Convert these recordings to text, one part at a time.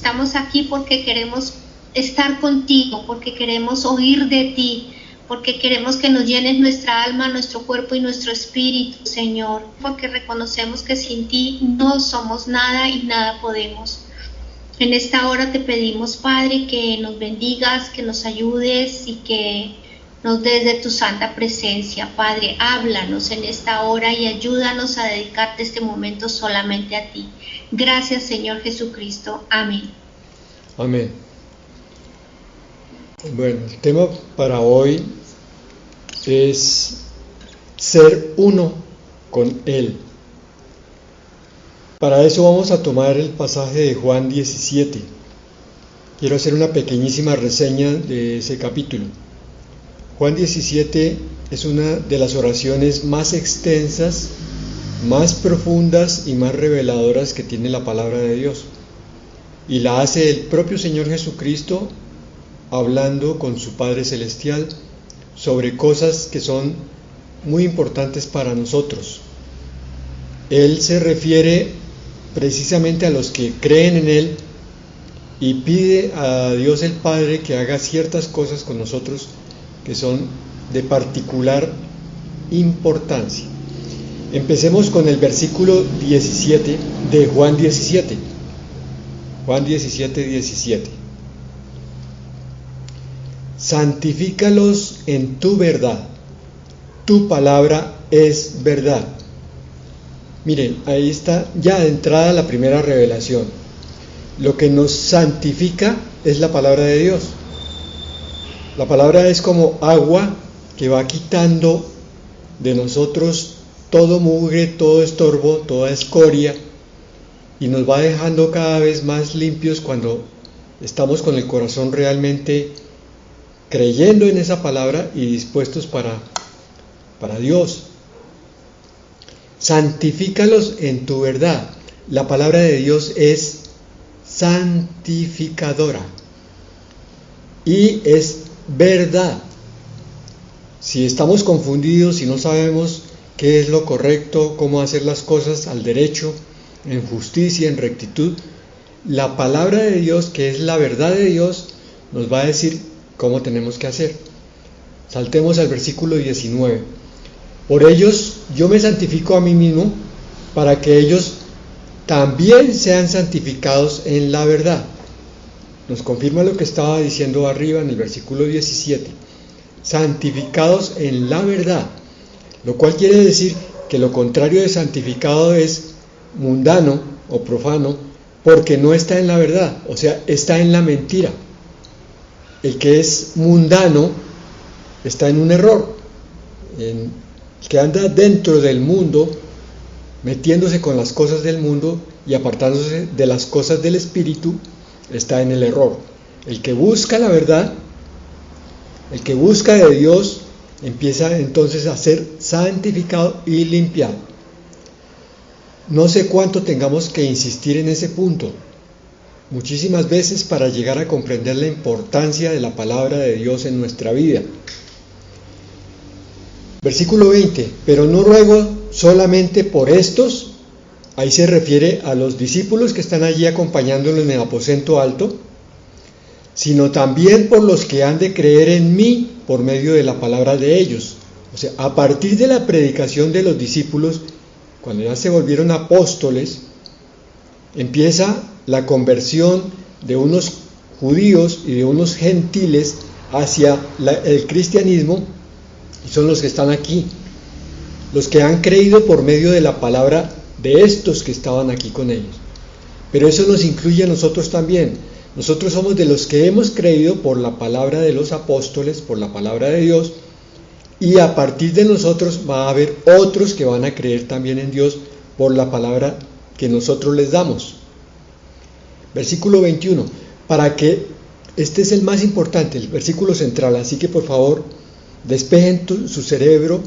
estamos aquí porque queremos estar contigo, porque queremos oír de ti, porque queremos que nos llenes nuestra alma, nuestro cuerpo y nuestro espíritu, Señor, porque reconocemos que sin ti no somos nada y nada podemos. En esta hora te pedimos, Padre, que nos bendigas, que nos ayudes y que nos des de tu santa presencia. Padre, háblanos en esta hora y ayúdanos a dedicarte este momento solamente a ti. Gracias, Señor Jesucristo. Amén. Amén. Bueno, el tema para hoy es ser uno con Él. Para eso vamos a tomar el pasaje de Juan 17. Quiero hacer una pequeñísima reseña de ese capítulo. Juan 17 es una de las oraciones más extensas, más profundas y más reveladoras que tiene la palabra de Dios. Y la hace el propio Señor Jesucristo hablando con su Padre Celestial sobre cosas que son muy importantes para nosotros. Él se refiere precisamente a los que creen en Él y pide a Dios el Padre que haga ciertas cosas con nosotros que son de particular importancia. Empecemos con el versículo 17 de Juan 17. Juan 17, 17. Santifícalos en tu verdad, tu palabra es verdad. Miren, ahí está ya de entrada la primera revelación. Lo que nos santifica es la palabra de Dios. La palabra es como agua que va quitando de nosotros todo mugre, todo estorbo, toda escoria, y nos va dejando cada vez más limpios cuando estamos con el corazón realmente creyendo en esa palabra y dispuestos para Dios. Santifícalos en tu verdad. La palabra de Dios es santificadora y es verdad. Si estamos confundidos, si no sabemos qué es lo correcto, cómo hacer las cosas al derecho, en justicia, en rectitud, la palabra de Dios, que es la verdad de Dios, nos va a decir cómo tenemos que hacer. Saltemos al versículo 19. Por ellos yo me santifico a mí mismo, para que ellos también sean santificados en la verdad. Nos confirma lo que estaba diciendo arriba en el versículo 17. Santificados en la verdad, lo cual quiere decir que lo contrario de santificado es mundano o profano, porque no está en la verdad, o sea, está en la mentira. El que es mundano está en un error. El que anda dentro del mundo, metiéndose con las cosas del mundo y apartándose de las cosas del espíritu, está en el error. El que busca la verdad, el que busca de Dios, empieza entonces a ser santificado y limpiado. No sé cuánto tengamos que insistir en ese punto, muchísimas veces, para llegar a comprender la importancia de la palabra de Dios en nuestra vida. Versículo 20, pero no ruego solamente por estos, ahí se refiere a los discípulos que están allí acompañándolo en el aposento alto, sino también por los que han de creer en mí por medio de la palabra de ellos. O sea, a partir de la predicación de los discípulos, cuando ya se volvieron apóstoles, empieza la conversión de unos judíos y de unos gentiles hacia el cristianismo, y son los que están aquí, los que han creído por medio de la palabra de estos que estaban aquí con ellos. Pero eso nos incluye a nosotros también. Nosotros somos de los que hemos creído por la palabra de los apóstoles, por la palabra de Dios, y a partir de nosotros va a haber otros que van a creer también en Dios por la palabra que nosotros les damos. Versículo 21, para que, este es el más importante, el versículo central, así que por favor despejen su cerebro,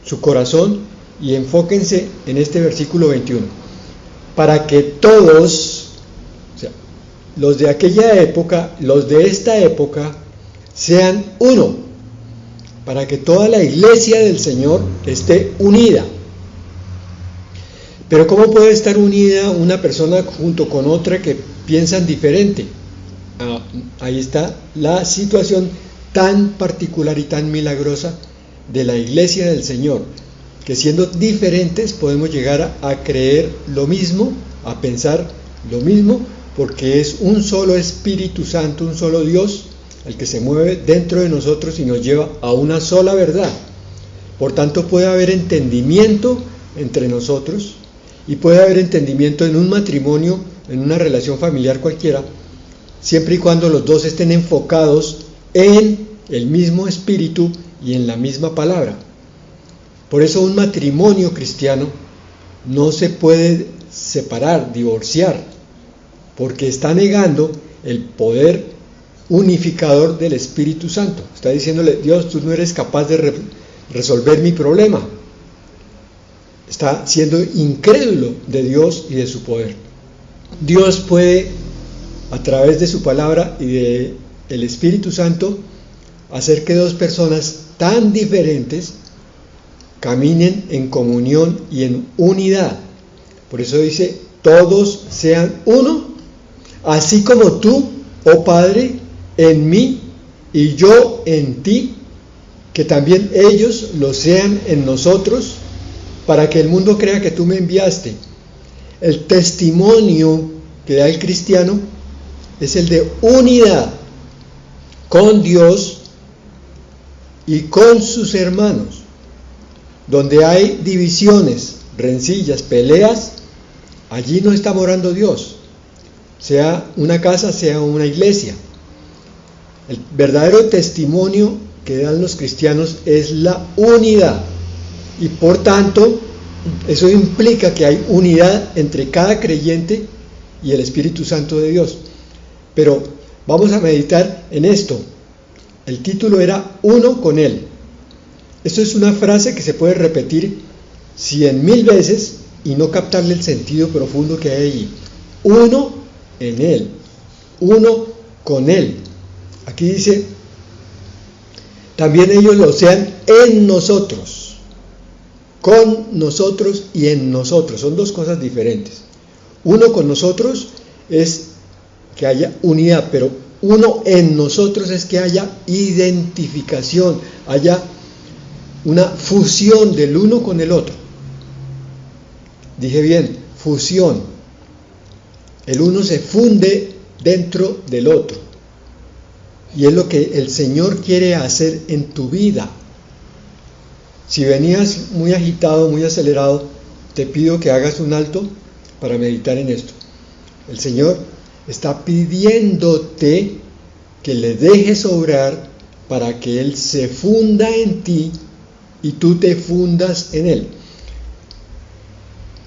su corazón y enfóquense en este versículo 21. Para que todos, o sea, los de aquella época, los de esta época, sean uno. Para que toda la iglesia del Señor esté unida. Pero ¿cómo puede estar unida una persona junto con otra que piensan diferente. Ahí está la situación tan particular y tan milagrosa de la iglesia del Señor, que siendo diferentes podemos llegar a creer lo mismo, a pensar lo mismo, porque es un solo Espíritu Santo, un solo Dios, el que se mueve dentro de nosotros y nos lleva a una sola verdad. Por tanto, puede haber entendimiento entre nosotros y puede haber entendimiento en un matrimonio, en una relación familiar cualquiera, siempre y cuando los dos estén enfocados en el mismo espíritu y en la misma palabra. Por eso un matrimonio cristiano no se puede separar, divorciar, porque está negando el poder unificador del Espíritu Santo. Está diciéndole: Dios, tú no eres capaz de resolver mi problema. Está siendo incrédulo de Dios y de su poder. Dios puede, a través de su palabra y de el Espíritu Santo, hacer que dos personas tan diferentes caminen en comunión y en unidad. Por eso dice: todos sean uno, así como tú, oh Padre, en mí y yo en ti, que también ellos lo sean en nosotros, para que el mundo crea que tú me enviaste. El testimonio que da el cristiano es el de unidad con Dios y con sus hermanos. Donde hay divisiones, rencillas, peleas, allí no está morando Dios, sea una casa, sea una iglesia. El verdadero testimonio que dan los cristianos es la unidad, y por tanto eso implica que hay unidad entre cada creyente y el Espíritu Santo de Dios. Pero vamos a meditar en esto. El título era uno con Él. Esto es una frase que se puede repetir 100,000 veces y no captarle el sentido profundo que hay allí. Uno en Él, uno con Él. Aquí dice: también ellos lo sean en nosotros, con nosotros y en nosotros. Son dos cosas diferentes. Uno con nosotros es que haya unidad, pero uno en nosotros es que haya identificación, haya una fusión del uno con el otro. Dije bien, fusión. El uno se funde dentro del otro. Y es lo que el Señor quiere hacer en tu vida. Si venías muy agitado, muy acelerado, te pido que hagas un alto para meditar en esto. El Señor está pidiéndote que le dejes obrar para que Él se funda en ti y tú te fundas en Él.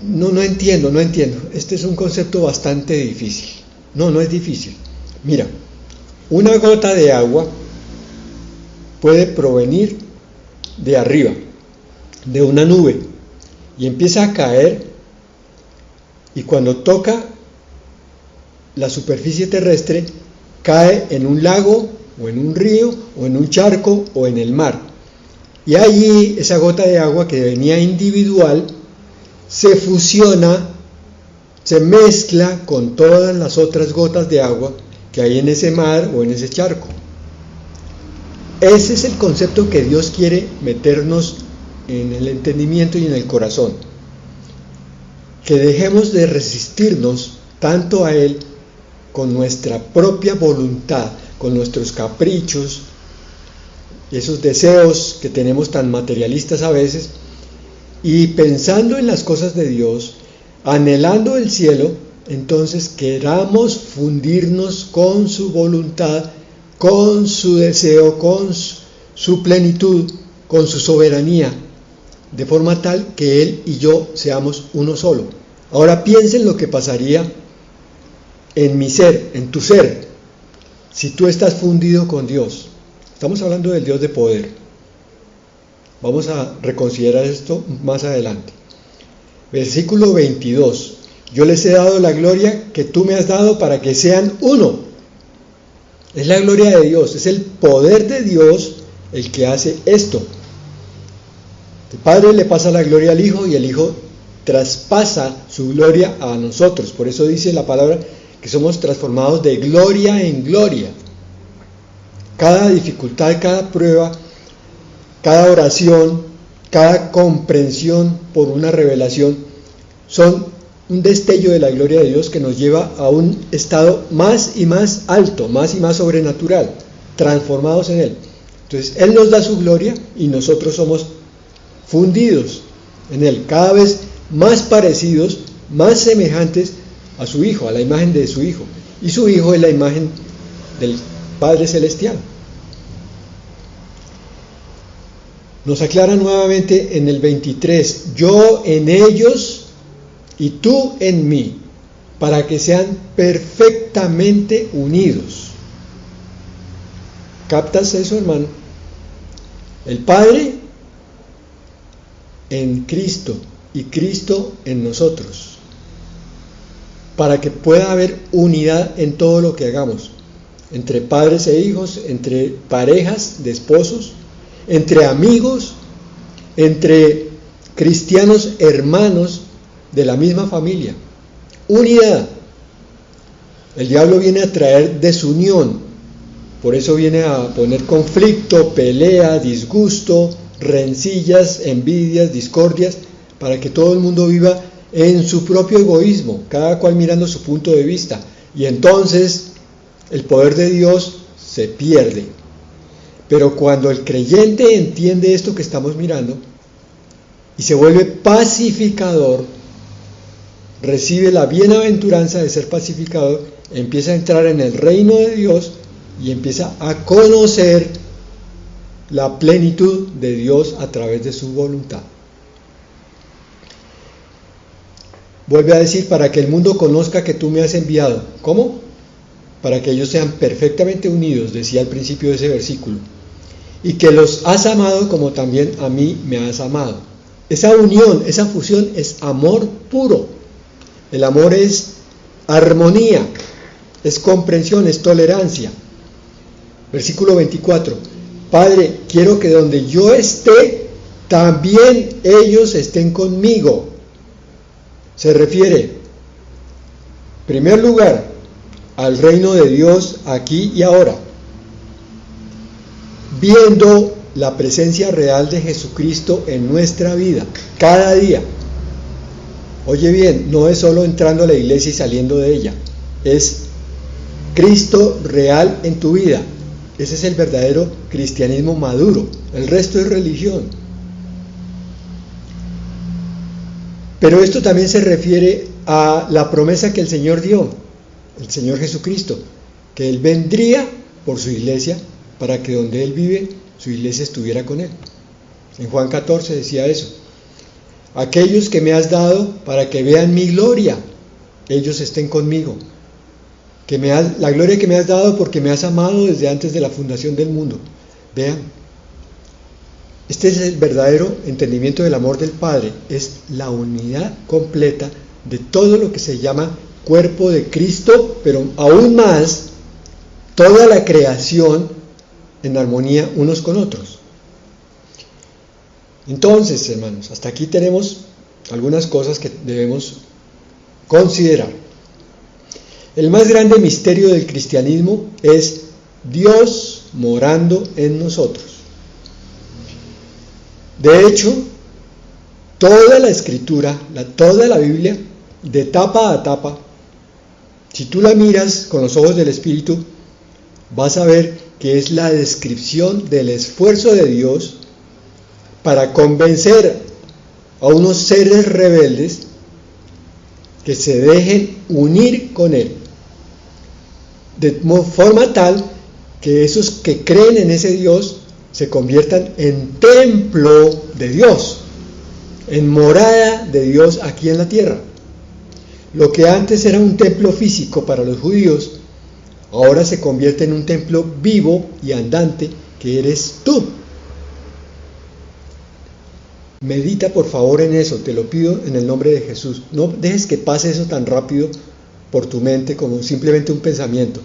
No entiendo. Este es un concepto bastante difícil. No es difícil. Mira, una gota de agua puede provenir de arriba, de una nube, y empieza a caer, y cuando toca la superficie terrestre, cae en un lago, o en un río, o en un charco, o en el mar. Y allí esa gota de agua que venía individual se fusiona, se mezcla con todas las otras gotas de agua que hay en ese mar o en ese charco. Ese es el concepto que Dios quiere meternos en el entendimiento y en el corazón. Que dejemos de resistirnos tanto a Él con nuestra propia voluntad, con nuestros caprichos, esos deseos que tenemos tan materialistas a veces, y pensando en las cosas de Dios, anhelando el cielo, entonces queramos fundirnos con su voluntad, con su deseo, con su plenitud, con su soberanía, de forma tal que Él y yo seamos uno solo. Ahora piensen lo que pasaría en mi ser, en tu ser, si tú estás fundido con Dios. Estamos hablando del Dios de poder. Vamos a reconsiderar esto más adelante. Versículo 22. Yo les he dado la gloria que tú me has dado para que sean uno. Es la gloria de Dios, es el poder de Dios el que hace esto. El Padre le pasa la gloria al Hijo y el Hijo traspasa su gloria a nosotros. Por eso dice la palabra que somos transformados de gloria en gloria. Cada dificultad, cada prueba, cada oración, cada comprensión por una revelación son un destello de la gloria de Dios que nos lleva a un estado más y más alto, más y más sobrenatural, transformados en Él. Entonces Él nos da su gloria y nosotros somos fundidos en Él, cada vez más parecidos, más semejantes a su Hijo, a la imagen de su Hijo. Y su Hijo es la imagen del Padre Celestial. Nos aclara nuevamente en el 23, yo en ellos y tú en mí, para que sean perfectamente unidos. ¿Captas eso, hermano? El Padre en Cristo y Cristo en nosotros, para que pueda haber unidad en todo lo que hagamos, entre padres e hijos, entre parejas de esposos, entre amigos, entre cristianos hermanos de la misma familia. Unidad. El diablo viene a traer desunión, por eso viene a poner conflicto, pelea, disgusto, rencillas, envidias, discordias, para que todo el mundo viva en su propio egoísmo, cada cual mirando su punto de vista, y entonces el poder de Dios se pierde. Pero cuando el creyente entiende esto que estamos mirando y se vuelve pacificador, recibe la bienaventuranza de ser pacificador, empieza a entrar en el reino de Dios y empieza a conocer la plenitud de Dios a través de su voluntad. Vuelve a decir, para que el mundo conozca que tú me has enviado. ¿Cómo? Para que ellos sean perfectamente unidos, decía al principio de ese versículo, y que los has amado como también a mí me has amado. Esa unión, esa fusión es amor puro. El amor es armonía, es comprensión, es tolerancia. Versículo 24, Padre, quiero que donde yo esté, también ellos estén conmigo. Se refiere, en primer lugar, al reino de Dios aquí y ahora, viendo la presencia real de Jesucristo en nuestra vida, cada día. Oye bien, no es solo entrando a la iglesia y saliendo de ella, es Cristo real en tu vida. Ese es el verdadero cristianismo maduro, el resto es religión. Pero esto también se refiere a la promesa que el Señor dio, el Señor Jesucristo, que Él vendría por su iglesia para que donde Él vive, su iglesia estuviera con Él. En Juan 14 decía eso. Aquellos que me has dado para que vean mi gloria, ellos estén conmigo. La gloria que me has dado porque me has amado desde antes de la fundación del mundo. Vean, este es el verdadero entendimiento del amor del Padre, es la unidad completa de todo lo que se llama cuerpo de Cristo, pero aún más, toda la creación en armonía unos con otros. Entonces, hermanos, hasta aquí tenemos algunas cosas que debemos considerar. El más grande misterio del cristianismo es Dios morando en nosotros. De hecho, toda la Escritura, toda la Biblia, de tapa a tapa, si tú la miras con los ojos del Espíritu, vas a ver que es la descripción del esfuerzo de Dios para convencer a unos seres rebeldes que se dejen unir con Él, de forma tal que esos que creen en ese Dios se conviertan en templo de Dios, en morada de Dios aquí en la tierra. Lo que antes era un templo físico para los judíos, ahora se convierte en un templo vivo y andante que eres tú. Medita por favor en eso, te lo pido en el nombre de Jesús. No dejes que pase eso tan rápido por tu mente como simplemente un pensamiento.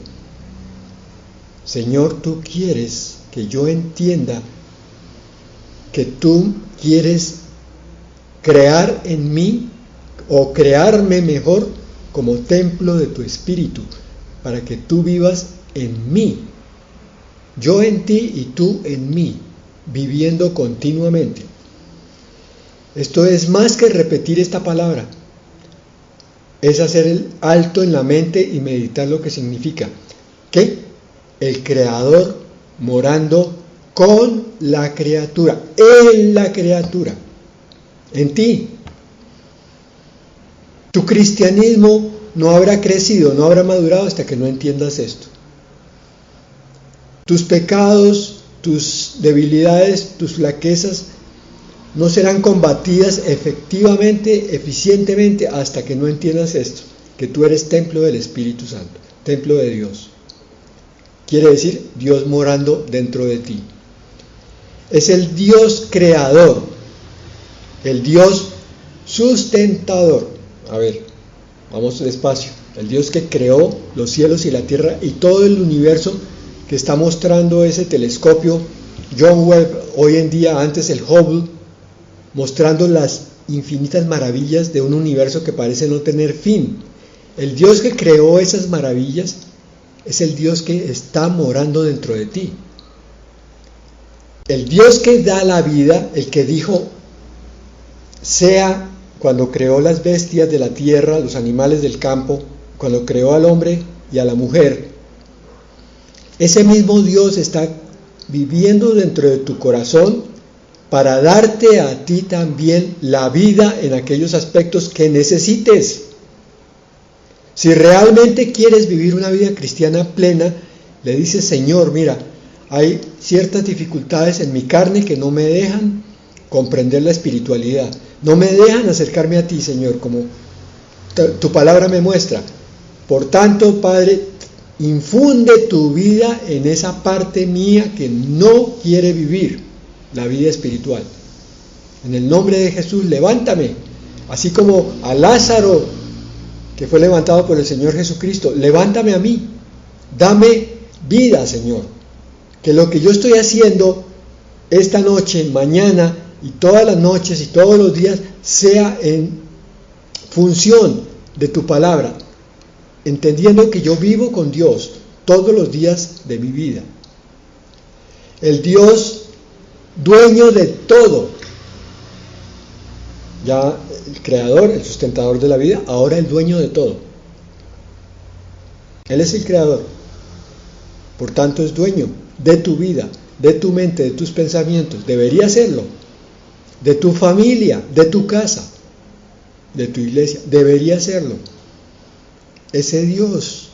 Señor, tú quieres que yo entienda que tú quieres crear en mí o crearme mejor como templo de tu espíritu, para que tú vivas en mí, yo en ti y tú en mí, viviendo continuamente. Esto es más que repetir esta palabra, es hacer el alto en la mente y meditar lo que significa. ¿Qué? El Creador morando con la criatura, en la criatura, en ti. Tu cristianismo no habrá crecido, no habrá madurado hasta que no entiendas esto. Tus pecados, tus debilidades, tus flaquezas no serán combatidas efectivamente, eficientemente, hasta que no entiendas esto, que tú eres templo del Espíritu Santo, templo de Dios. Quiere decir Dios morando dentro de ti. Es el Dios creador, el Dios sustentador. A ver, vamos despacio. El Dios que creó los cielos y la tierra y todo el universo que está mostrando ese telescopio John Webb hoy en día, antes el Hubble, mostrando las infinitas maravillas de un universo que parece no tener fin. El Dios que creó esas maravillas es el Dios que está morando dentro de ti. El Dios que da la vida, el que dijo, sea, cuando creó las bestias de la tierra, los animales del campo, cuando creó al hombre y a la mujer, ese mismo Dios está viviendo dentro de tu corazón para darte a ti también la vida en aquellos aspectos que necesites. Si realmente quieres vivir una vida cristiana plena, le dices, Señor, mira, hay ciertas dificultades en mi carne que no me dejan comprender la espiritualidad, no me dejan acercarme a ti, Señor, como tu palabra me muestra. Por tanto, Padre, infunde tu vida en esa parte mía que no quiere vivir la vida espiritual. En el nombre de Jesús, levántame, así como a Lázaro, que fue levantado por el Señor Jesucristo, levántame a mí, dame vida, Señor, que lo que yo estoy haciendo esta noche, mañana y todas las noches y todos los días sea en función de tu palabra, entendiendo que yo vivo con Dios todos los días de mi vida. El Dios dueño de todo, ya el creador, el sustentador de la vida, ahora el dueño de todo. Él es el creador, por tanto es dueño de tu vida, de tu mente, de tus pensamientos, debería serlo, de tu familia, de tu casa, de tu iglesia, debería serlo. Ese Dios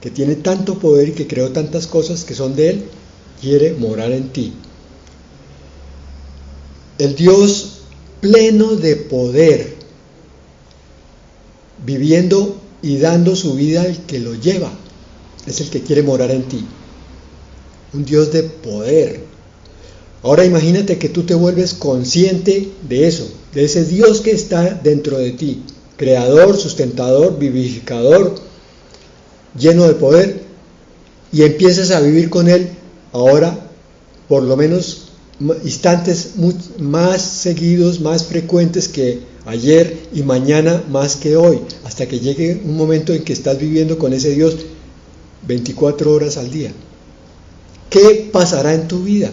que tiene tanto poder y que creó tantas cosas que son de Él, quiere morar en ti. El Dios pleno de poder, viviendo y dando su vida al que lo lleva, es el que quiere morar en ti. Un Dios de poder. Ahora imagínate que tú te vuelves consciente de eso, de ese Dios que está dentro de ti, creador, sustentador, vivificador, lleno de poder, y empiezas a vivir con Él ahora, por lo menos instantes más seguidos, más frecuentes que ayer y mañana más que hoy, hasta que llegue un momento en que estás viviendo con ese Dios 24 horas al día. ¿Qué pasará en tu vida?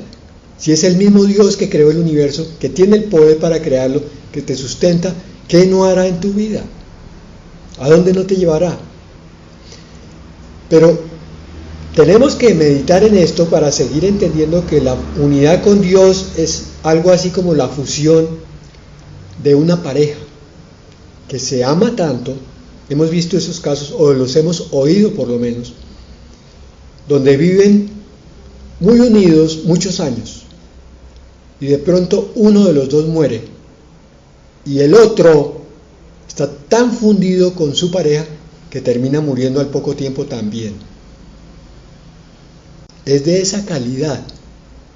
Si es el mismo Dios que creó el universo, que tiene el poder para crearlo, que te sustenta, ¿qué no hará en tu vida? ¿A dónde no te llevará? Pero tenemos que meditar en esto para seguir entendiendo que la unidad con Dios es algo así como la fusión de una pareja que se ama tanto. Hemos visto esos casos, o los hemos oído por lo menos, donde viven muy unidos muchos años y de pronto uno de los dos muere y el otro está tan fundido con su pareja que termina muriendo al poco tiempo también. Es de esa calidad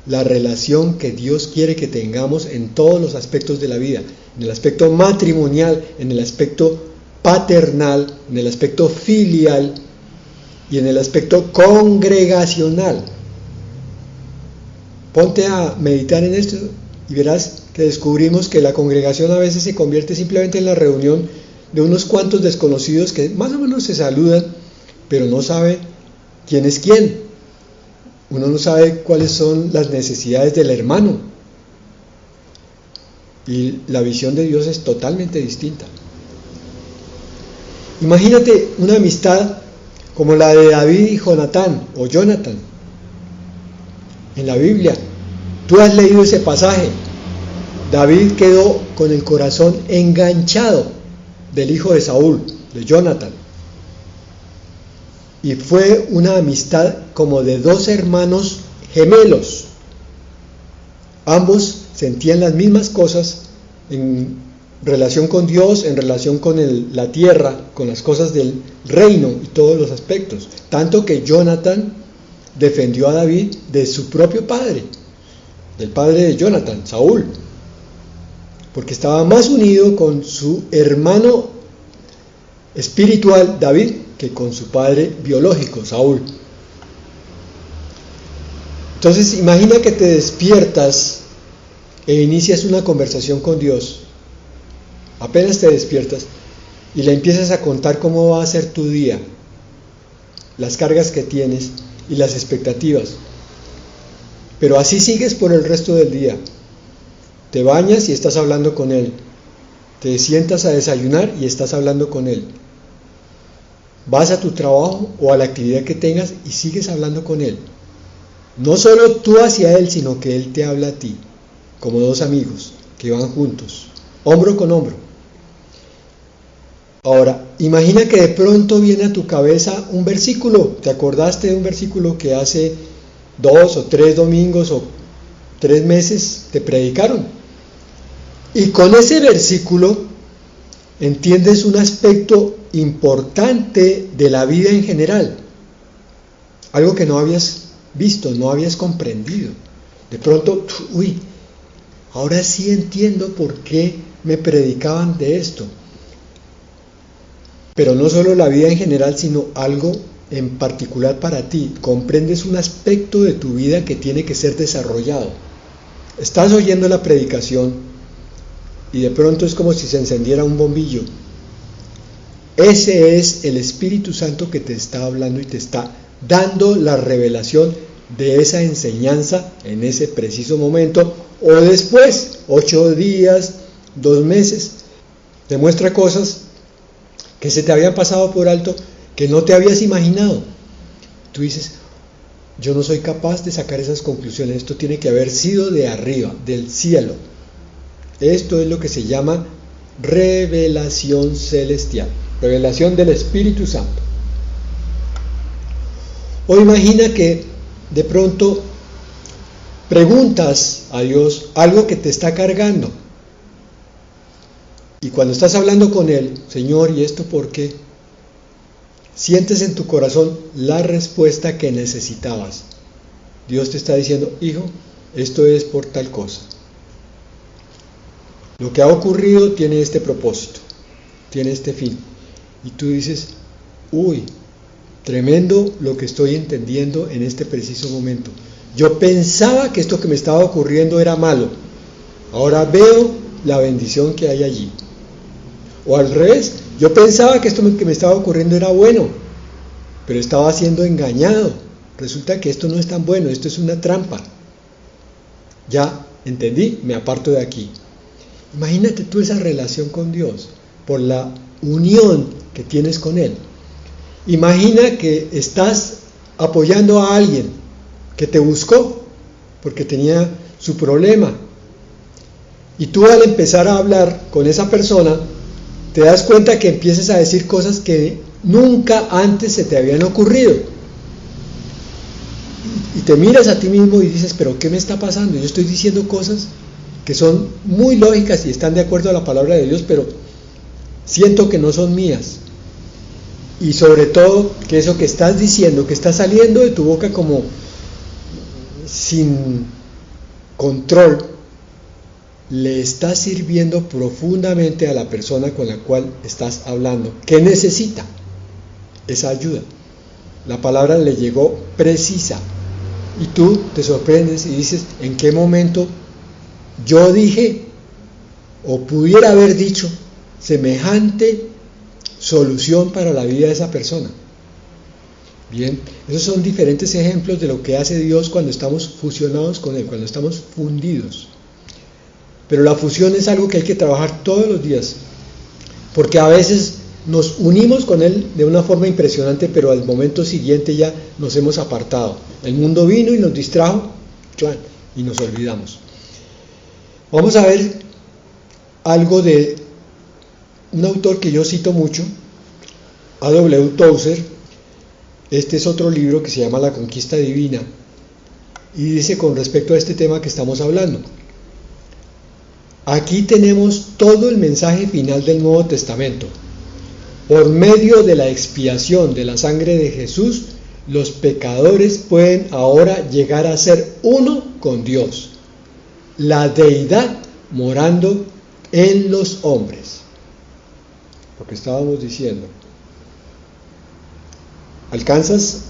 la relación que Dios quiere que tengamos en todos los aspectos de la vida, en el aspecto matrimonial, en el aspecto paternal, en el aspecto filial y en el aspecto congregacional. Ponte a meditar en esto y verás que descubrimos que la congregación a veces se convierte simplemente en la reunión de unos cuantos desconocidos que más o menos se saludan, pero no sabe quién es quién. Uno no sabe cuáles son las necesidades del hermano. Y la visión de Dios es totalmente distinta. Imagínate una amistad como la de David y Jonatán, o Jonathan. En la Biblia, tú has leído ese pasaje. David quedó con el corazón enganchado del hijo de Saúl, de Jonathan. Y fue una amistad como de dos hermanos gemelos. Ambos sentían las mismas cosas en relación con Dios, en relación con la tierra, con las cosas del reino y todos los aspectos. Tanto que Jonathan defendió a David de su propio padre, del padre de Jonathan, Saúl, porque estaba más unido con su hermano espiritual, David, que con su padre biológico, Saúl. Entonces, imagina que te despiertas e inicias una conversación con Dios. Apenas te despiertas y le empiezas a contar cómo va a ser tu día, las cargas que tienes y las expectativas. Pero así sigues por el resto del día. Te bañas y estás hablando con Él. Te sientas a desayunar y estás hablando con Él. Vas a tu trabajo o a la actividad que tengas y sigues hablando con Él. No solo tú hacia Él, sino que Él te habla a ti, como dos amigos que van juntos, hombro con hombro. Ahora, imagina que de pronto viene a tu cabeza un versículo. ¿Te acordaste de un versículo que hace 2 o 3 domingos o 3 meses te predicaron? Y con ese versículo entiendes un aspecto importante de la vida en general, algo que no habías visto, no habías comprendido. De pronto, ahora sí entiendo por qué me predicaban de esto. Pero no solo la vida en general, sino algo en particular para ti. Comprendes un aspecto de tu vida que tiene que ser desarrollado. Estás oyendo la predicación y de pronto es como si se encendiera un bombillo. Ese es el Espíritu Santo que te está hablando y te está dando la revelación de esa enseñanza en ese preciso momento o después, 8 días, 2 meses. Te muestra cosas que se te habían pasado por alto, que no te habías imaginado. Tú dices, yo no soy capaz de sacar esas conclusiones, esto tiene que haber sido de arriba, del cielo. Esto es lo que se llama revelación celestial, revelación del Espíritu Santo. O imagina que de pronto preguntas a Dios algo que te está cargando. Y cuando estás hablando con Él, Señor, ¿y esto por qué? Sientes en tu corazón la respuesta que necesitabas. Dios te está diciendo, hijo, esto es por tal cosa. Lo que ha ocurrido tiene este propósito, tiene este fin. Y tú dices, tremendo lo que estoy entendiendo en este preciso momento. Yo pensaba que esto que me estaba ocurriendo era malo. Ahora veo la bendición que hay allí. O al revés, yo pensaba que esto que me estaba ocurriendo era bueno, pero estaba siendo engañado. Resulta que esto no es tan bueno, esto es una trampa. Ya entendí, me aparto de aquí. Imagínate tú esa relación con Dios, por la unión que tienes con Él. Imagina que estás apoyando a alguien que te buscó porque tenía su problema. Y tú al empezar a hablar con esa persona, te das cuenta que empiezas a decir cosas que nunca antes se te habían ocurrido. Y te miras a ti mismo y dices, pero ¿qué me está pasando? Yo estoy diciendo cosas que son muy lógicas y están de acuerdo a la palabra de Dios, pero siento que no son mías. Y sobre todo, que eso que estás diciendo, que está saliendo de tu boca como sin control, le está sirviendo profundamente a la persona con la cual estás hablando, que necesita esa ayuda. La palabra le llegó precisa y tú te sorprendes y dices, ¿en qué momento yo dije o pudiera haber dicho semejante solución para la vida de esa persona. Bien, esos son diferentes ejemplos de lo que hace Dios cuando estamos fusionados con Él, cuando estamos fundidos. Pero la fusión es algo que hay que trabajar todos los días, porque a veces nos unimos con Él de una forma impresionante, pero al momento siguiente ya nos hemos apartado. El mundo vino y nos distrajo, y nos olvidamos. Vamos a ver algo de un autor que yo cito mucho, A.W. Tozer. Este es otro libro que se llama La Conquista Divina, y dice con respecto a este tema que estamos hablando: aquí tenemos todo el mensaje final del Nuevo Testamento. Por medio de la expiación de la sangre de Jesús, los pecadores pueden ahora llegar a ser uno con Dios, la deidad morando en los hombres. Lo que estábamos diciendo. ¿Alcanzas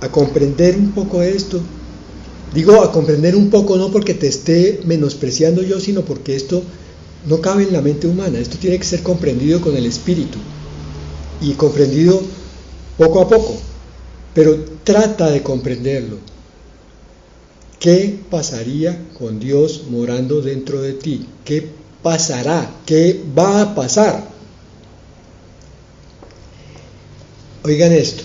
a comprender un poco esto? Digo a comprender un poco no porque te esté menospreciando yo, sino porque esto no cabe en la mente humana. Esto tiene que ser comprendido con el espíritu y comprendido poco a poco, pero trata de comprenderlo. ¿Qué pasaría con Dios morando dentro de ti? ¿Qué pasará? ¿Qué va a pasar? Oigan esto.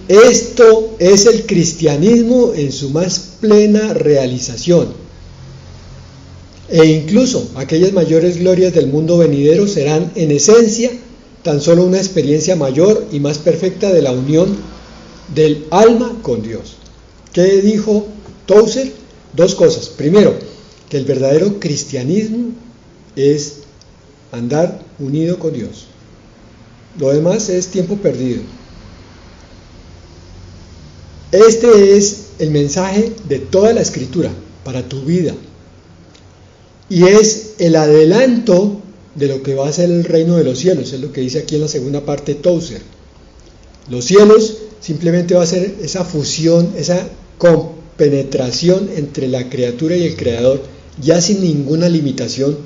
Esto es el cristianismo en su más plena realización. E incluso aquellas mayores glorias del mundo venidero serán en esencia tan solo una experiencia mayor y más perfecta de la unión del alma con Dios. ¿Qué dijo Tozer? Dos cosas. Primero, que el verdadero cristianismo es andar unido con Dios. Lo demás es tiempo perdido. Este es el mensaje de toda la Escritura para tu vida. Y es el adelanto de lo que va a ser el reino de los cielos. Es lo que dice aquí en la segunda parte Tozer. Los cielos simplemente va a ser esa fusión, esa compenetración entre la criatura y el Creador, ya sin ninguna limitación,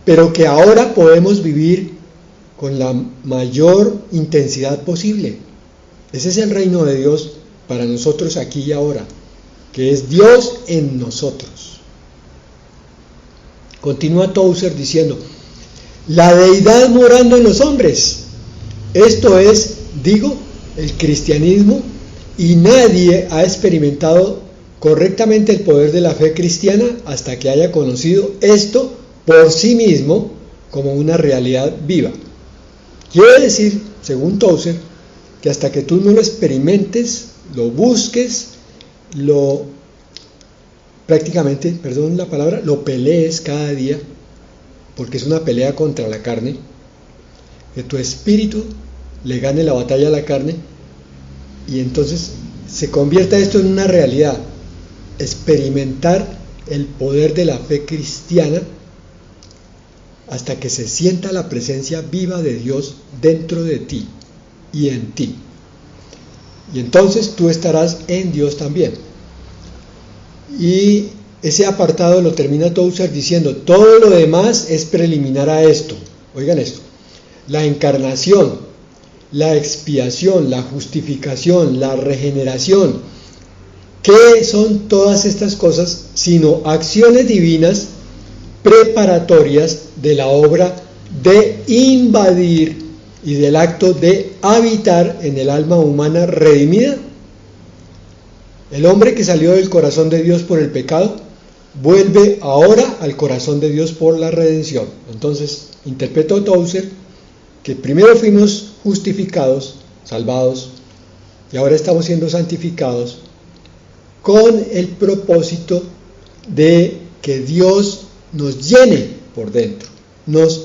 pero que ahora podemos vivir con la mayor intensidad posible. Ese es el reino de Dios para nosotros aquí y ahora, que es Dios en nosotros. Continúa Tozer diciendo: la deidad morando en los hombres. Esto es, digo, el cristianismo, y nadie ha experimentado correctamente el poder de la fe cristiana hasta que haya conocido esto por sí mismo como una realidad viva. Quiere decir, según Tozer, que hasta que tú no lo experimentes, lo busques, prácticamente, perdón la palabra, lo pelees cada día, porque es una pelea contra la carne, que tu espíritu le gane la batalla a la carne, y entonces se convierta esto en una realidad, experimentar el poder de la fe cristiana, hasta que se sienta la presencia viva de Dios dentro de ti y en ti. Y entonces tú estarás en Dios también. Y ese apartado lo termina Tozer diciendo: todo lo demás es preliminar a esto. Oigan esto: la encarnación, la expiación, la justificación, la regeneración. ¿Qué son todas estas cosas sino acciones divinas preparatorias de la obra de invadir y del acto de habitar en el alma humana redimida? El hombre que salió del corazón de Dios por el pecado vuelve ahora al corazón de Dios por la redención. Entonces, interpretó Tozer que primero fuimos justificados, salvados, y ahora estamos siendo santificados con el propósito de que Dios nos llene por dentro,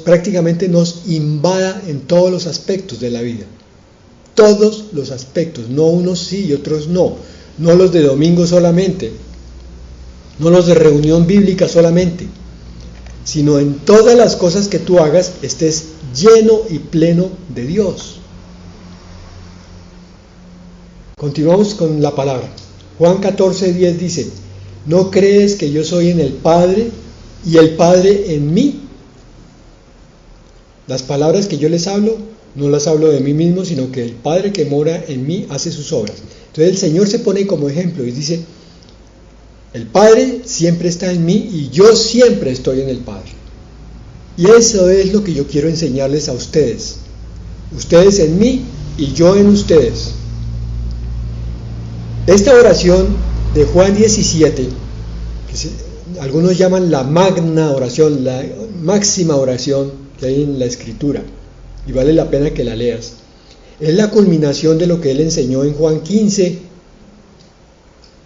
prácticamente nos invada en todos los aspectos de la vida, todos los aspectos, no unos sí y otros no los de domingo solamente, no los de reunión bíblica solamente, sino en todas las cosas que tú hagas estés lleno y pleno de Dios. Continuamos con la palabra. Juan 14:10 dice: ¿no crees que yo soy en el Padre y el Padre en mí? Las palabras que yo les hablo, no las hablo de mí mismo, sino que el Padre que mora en mí hace sus obras. Entonces el Señor se pone como ejemplo y dice, el Padre siempre está en mí y yo siempre estoy en el Padre. Y eso es lo que yo quiero enseñarles a ustedes. Ustedes en mí y yo en ustedes. Esta oración de Juan 17, que algunos llaman la magna oración, la máxima oración que hay en la Escritura, y vale la pena que la leas, es la culminación de lo que él enseñó en Juan 15,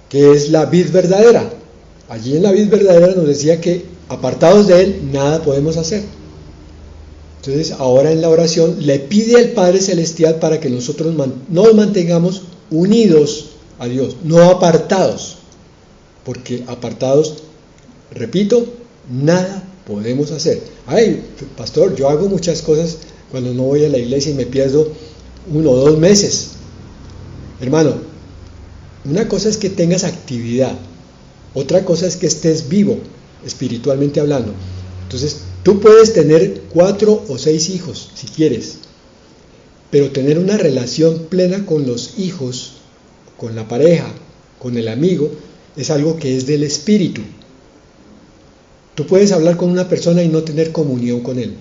que es la vid verdadera. Allí en la vid verdadera nos decía que apartados de él nada podemos hacer. Entonces ahora en la oración le pide al Padre Celestial para que nosotros nos mantengamos unidos a Dios, no apartados, porque apartados, repito, nada podemos hacer. Ay, pastor, yo hago muchas cosas cuando no voy a la iglesia y me pierdo 1 o 2 meses. Hermano, una cosa es que tengas actividad, otra cosa es que estés vivo, espiritualmente hablando. Entonces, tú puedes tener 4 o 6 hijos, si quieres, pero tener una relación plena con los hijos, con la pareja, con el amigo, es algo que es del espíritu. Tú puedes hablar con una persona y no tener comunión con él.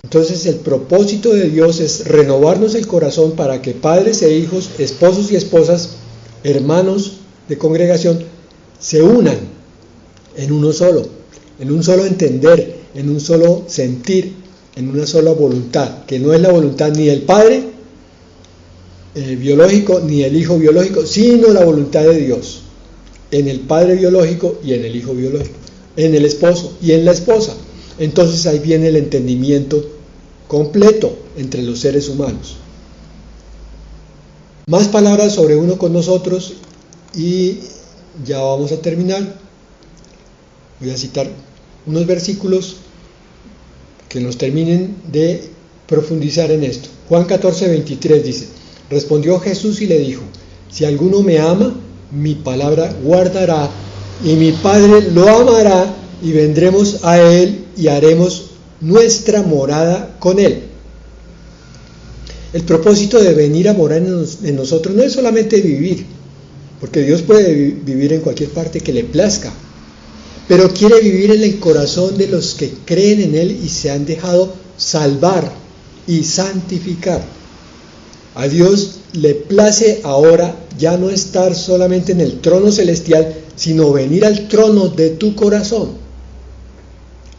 Entonces el propósito de Dios es renovarnos el corazón para que padres e hijos, esposos y esposas, hermanos de congregación, se unan en uno solo, en un solo entender, en un solo sentir, en una sola voluntad, que no es la voluntad ni del Padre biológico ni el Hijo biológico, sino la voluntad de Dios, en el Padre biológico y en el Hijo biológico, en el esposo y en la esposa. Entonces ahí viene el entendimiento completo entre los seres humanos. Más palabras sobre uno con nosotros y ya vamos a terminar. Voy a citar unos versículos que nos terminen de profundizar en esto. Juan 14:23 dice: respondió Jesús y le dijo: si alguno me ama, mi palabra guardará, y mi Padre lo amará, y vendremos a él y haremos nuestra morada con él. El propósito de venir a morar en nosotros no es solamente vivir, porque Dios puede vivir en cualquier parte que le plazca, pero quiere vivir en el corazón de los que creen en él y se han dejado salvar y santificar. A Dios le place ahora ya no estar solamente en el trono celestial, sino venir al trono de tu corazón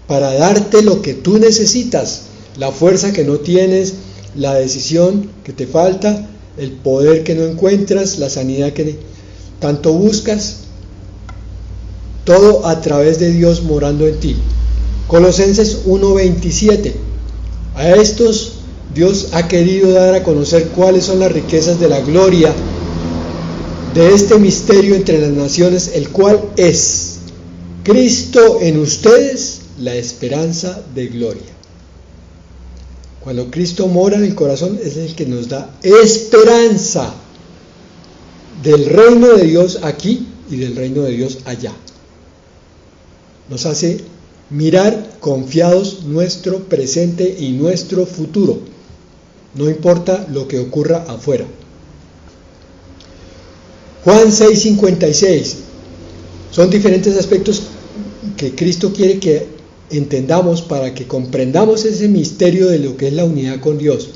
para darte lo que tú necesitas, la fuerza que no tienes, la decisión que te falta, el poder que no encuentras, la sanidad que tanto buscas, todo a través de Dios morando en ti. Colosenses 1:27. A estos Dios ha querido dar a conocer cuáles son las riquezas de la gloria de este misterio entre las naciones, el cual es Cristo en ustedes, la esperanza de gloria. Cuando Cristo mora en el corazón, es el que nos da esperanza del reino de Dios aquí y del reino de Dios allá. Nos hace mirar confiados nuestro presente y nuestro futuro, no importa lo que ocurra afuera. Juan 6:56. Son diferentes aspectos que Cristo quiere que entendamos para que comprendamos ese misterio de lo que es la unidad con Dios.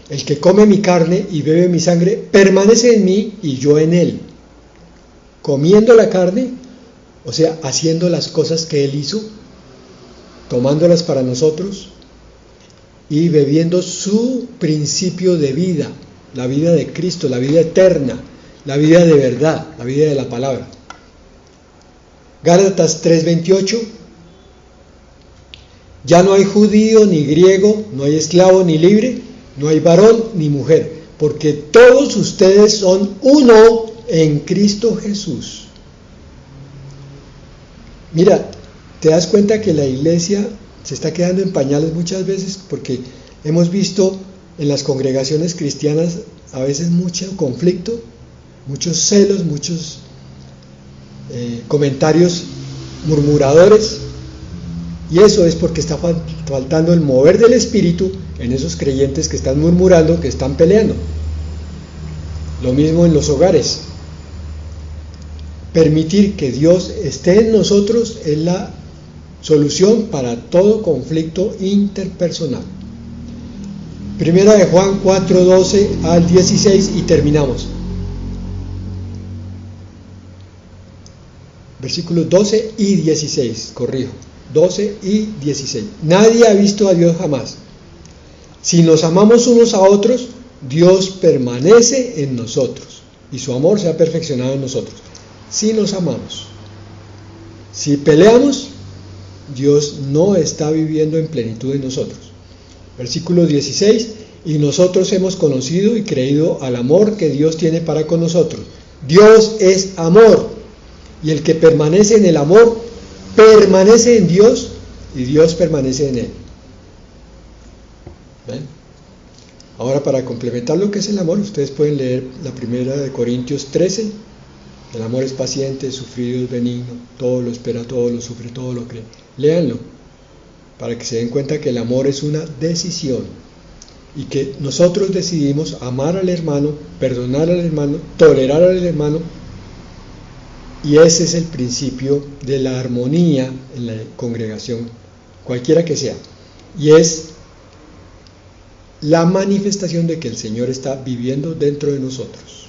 El que come mi carne y bebe mi sangre permanece en mí y yo en él. Comiendo la carne, o sea, haciendo las cosas que él hizo, tomándolas para nosotros y bebiendo su principio de vida, la vida de Cristo, la vida eterna, la vida de verdad, la vida de la palabra. Gálatas 3:28. Ya no hay judío ni griego, no hay esclavo ni libre, no hay varón ni mujer, porque todos ustedes son uno en Cristo Jesús. Mira, te das cuenta que la iglesia se está quedando en pañales muchas veces, porque hemos visto en las congregaciones cristianas a veces mucho conflicto, muchos celos, muchos comentarios murmuradores, Y eso es porque está faltando el mover del Espíritu en esos creyentes que están murmurando, que están peleando. Lo mismo en los hogares. Permitir que Dios esté en nosotros es la solución para todo conflicto interpersonal. Primera de Juan 4:12 al 16 y terminamos. Versículos 12 y 16, corrijo. 12 y 16. Nadie ha visto a Dios jamás. Si nos amamos unos a otros, Dios permanece en nosotros y su amor se ha perfeccionado en nosotros. Si nos amamos. Si peleamos, Dios no está viviendo en plenitud en nosotros. Versículo 16. Y nosotros hemos conocido y creído al amor que Dios tiene para con nosotros. Dios es amor, y el que permanece en el amor permanece en Dios y Dios permanece en él. ¿Ven? Ahora, para complementar lo que es el amor, ustedes pueden leer la primera de Corintios 13. El amor es paciente, sufrido, es benigno, todo lo espera, todo lo sufre, todo lo cree. Léanlo para que se den cuenta que el amor es una decisión y que nosotros decidimos amar al hermano, perdonar al hermano, tolerar al hermano. Y ese es el principio de la armonía en la congregación, cualquiera que sea. Y es la manifestación de que el Señor está viviendo dentro de nosotros.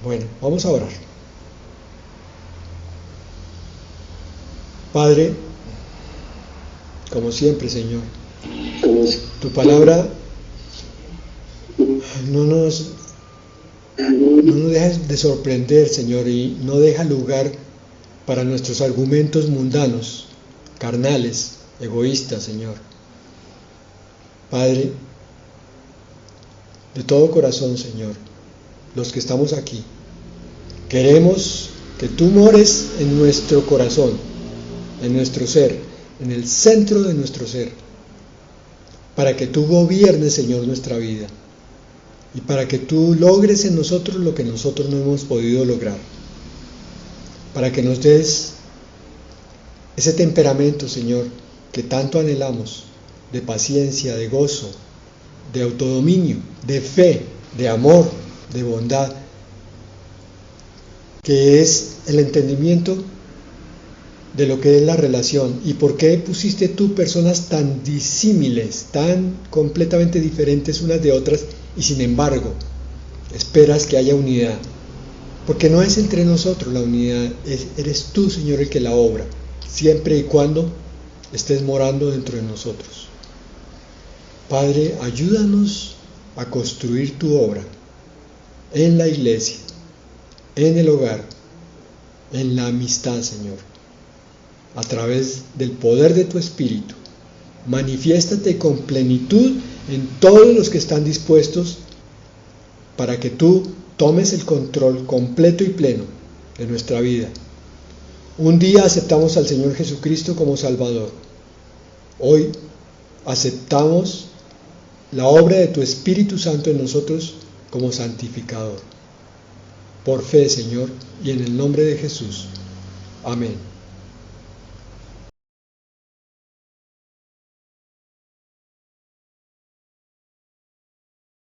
Bueno, vamos a orar. Padre, como siempre, Señor, tu palabra no nos deja de sorprender, Señor, y no deja lugar para nuestros argumentos mundanos, carnales, egoístas, Señor. Padre, de todo corazón, Señor, los que estamos aquí, queremos que tú mores en nuestro corazón, en nuestro ser, en el centro de nuestro ser, para que tú gobiernes, Señor, nuestra vida. Y para que tú logres en nosotros lo que nosotros no hemos podido lograr. Para que nos des ese temperamento, Señor, que tanto anhelamos, de paciencia, de gozo, de autodominio, de fe, de amor, de bondad, que es el entendimiento de lo que es la relación y por qué pusiste tú personas tan disímiles, tan completamente diferentes unas de otras, y sin embargo esperas que haya unidad, porque no es entre nosotros la unidad, eres tú, Señor, el que la obra, siempre y cuando estés morando dentro de nosotros. Padre, ayúdanos a construir tu obra en la iglesia, en el hogar, en la amistad, Señor, a través del poder de tu Espíritu. Manifiéstate con plenitud en todos los que están dispuestos para que tú tomes el control completo y pleno de nuestra vida. Un día aceptamos al Señor Jesucristo como Salvador. Hoy aceptamos la obra de tu Espíritu Santo en nosotros como santificador. Por fe, Señor, y en el nombre de Jesús. Amén.